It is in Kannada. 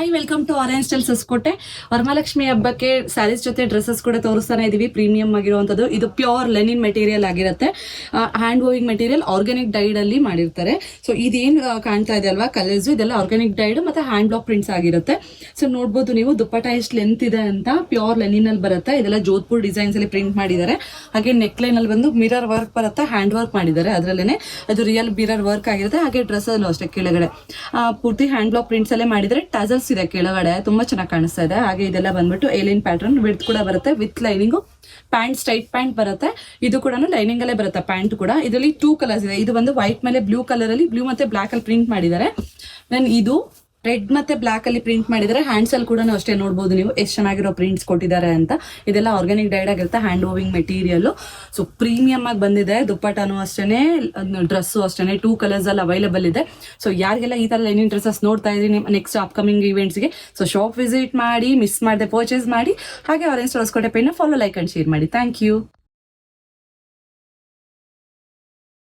Hi, welcome to Orange styles Hosakote. Varamahalakshmi ಹಬ್ಬಕ್ಕೆ ಸ್ಯಾರೀಸ್ ಜೊತೆ ಡ್ರೆಸ್ಸಸ್ ಕೂಡ ತೋರಿಸ್ತಾನೆ ಇದೀವಿ. ಪ್ರೀಮಿಯಂ ಆಗಿರುವಂತದ್ದು. ಇದು ಪ್ಯೂರ್ ಲೆನಿನ್ ಮೆಟೀರಿಯಲ್ ಆಗಿರುತ್ತೆ. ಹ್ಯಾಂಡ್ ವೋವಿಂಗ್ ಮೆಟೀರಿಯಲ್, ಆರ್ಗ್ಯಾನಿಕ್ ಡೈಡ್ ಅಲ್ಲಿ ಮಾಡಿರ್ತಾರೆ. ಸೊ ಇದೇನ್ ಕಾಣ್ತಾ ಇದೆ ಅಲ್ವಾ ಕಲರ್ಸ್, ಇದೆಲ್ಲ ಆರ್ಗ್ಯಾನಿಕ್ ಡೈಡ್ ಮತ್ತೆ ಹ್ಯಾಂಡ್ ಬ್ಲಾಕ್ ಪ್ರಿಂಟ್ಸ್ ಆಗಿರುತ್ತೆ. ಸೊ ನೋಡ್ಬೋದು ನೀವು ದುಪ್ಪಟ್ಟ ಎಷ್ಟು ಲೆಂತ್ ಇದೆ ಅಂತ. ಪ್ಯೂರ್ ಲೆನಿನ್ ಅಲ್ಲಿ ಬರುತ್ತೆ. ಇದೆಲ್ಲ ಜೋಧ್ಪುರ್ ಡಿಸೈನ್ಸ್ ಅಲ್ಲಿ ಪ್ರಿಂಟ್ ಮಾಡಿದ್ದಾರೆ. ಹಾಗೆ ನೆಕ್ ಲೈನ್ ಅಲ್ಲಿ ಬಂದು ಮಿರರ್ ವರ್ಕ್ ಬರುತ್ತೆ, ಹ್ಯಾಂಡ್ ವರ್ಕ್ ಮಾಡಿದ್ದಾರೆ. ಅದರಲ್ಲೇನೆ ಅದು ರಿಯಲ್ ಮಿರರ್ ವರ್ಕ್ ಆಗಿರುತ್ತೆ. ಹಾಗೆ ಡ್ರೆಸ್ ಅಲ್ಲೂ ಅಷ್ಟೇ ಕೆಳಗಡೆ ಪೂರ್ತಿ ಹ್ಯಾಂಡ್ ಬ್ಲಾಕ್ ಪ್ರಿಂಟ್ಸ್ ಅಲ್ಲೇ ಮಾಡಿದರೆ. ಟಜಲ್ಸ್ ಇದೆ ಕೆಳಗಡೆ, ತುಂಬಾ ಚೆನ್ನಾಗಿ ಕಾಣಿಸ್ತಾ ಇದೆ. ಹಾಗೆ ಇದೆಲ್ಲ ಬಂದ್ಬಿಟ್ಟು ಏಲಿಯನ್ ಪ್ಯಾಟರ್ನ್ ವಿಡ್ತ್ ಕೂಡ ಬರುತ್ತೆ with lining. Pant straight pant ಬರುತ್ತೆ. ಇದು ಕೂಡ ಲೈನಿಂಗ್ ಅಲ್ಲೇ ಬರುತ್ತೆ ಪ್ಯಾಂಟ್ ಕೂಡ. ಇದರಲ್ಲಿ 2 ಕಲರ್ಸ್ ಇದೆ. ಇದು ಒಂದು ವೈಟ್ ಮೇಲೆ ಬ್ಲೂ ಕಲರ್ ಅಲ್ಲಿ, ಬ್ಲೂ ಮತ್ತೆ ಬ್ಲಾಕ್ ಅಲ್ಲಿ ಪ್ರಿಂಟ್ ಮಾಡಿದ್ದಾರೆ. ದೆನ್ ಇದು ರೆಡ್ ಮತ್ತೆ ಬ್ಲಾಕ್ ಅಲ್ಲಿ ಪ್ರಿಂಟ್ ಮಾಡಿದ್ದಾರೆ. ಹ್ಯಾಂಡ್ಸ್ ಅಲ್ಲಿ ಕೂಡ ಅಷ್ಟೇ ನೋಡಬಹುದು ನೀವು ಎಷ್ಟು ಚೆನ್ನಾಗಿರೋ ಪ್ರಿಂಟ್ಸ್ ಕೊಟ್ಟಿದ್ದಾರೆ ಅಂತ. ಇದೆಲ್ಲ ಆರ್ಗ್ಯಾನಿಕ್ ಡೈಡ್ ಆಗಿರುತ್ತೆ, ಹ್ಯಾಂಡ್ ವೋವಿಂಗ್ ಮೆಟೀರಿಯಲ್. ಸೊ ಪ್ರೀಮಿಯಂ ಆಗಿ ಬಂದಿದೆ. ದುಪ್ಪಟ್ಟನು ಅಷ್ಟೇನೆ, ಡ್ರೆಸ್ಸು ಅಷ್ಟೇನೆ 2 ಕಲರ್ಸ್ ಅಲ್ಲಿ ಅವೈಲೇಬಲ್ ಇದೆ. ಸೊ ಯಾರಿಗೆಲ್ಲ ಈ ತರ ಲೈನಿಂಗ್ ಡ್ರೆಸ್ಸಸ್ ನೋಡ್ತಾ ಇದ್ದೀನಿ ನೆಕ್ಸ್ಟ್ ಅಪ್ಕಮಿಂಗ್ ಇವೆಂಟ್ಸ್ಗೆ, ಸೊ ಶಾಪ್ ವಿಸಿಟ್ ಮಾಡಿ, ಮಿಸ್ ಮಾಡದೆ ಪರ್ಚೇಸ್ ಮಾಡಿ. ಹಾಗೆ ಆರೆಂಜ್ ಸ್ಟೈಲ್ಸ್ ಹೊಸಕೋಟೆ ಪೇಜ್ನ ಫಾಲೋ, ಲೈಕ್ ಅಂಡ್ ಶೇರ್ ಮಾಡಿ. Thank you.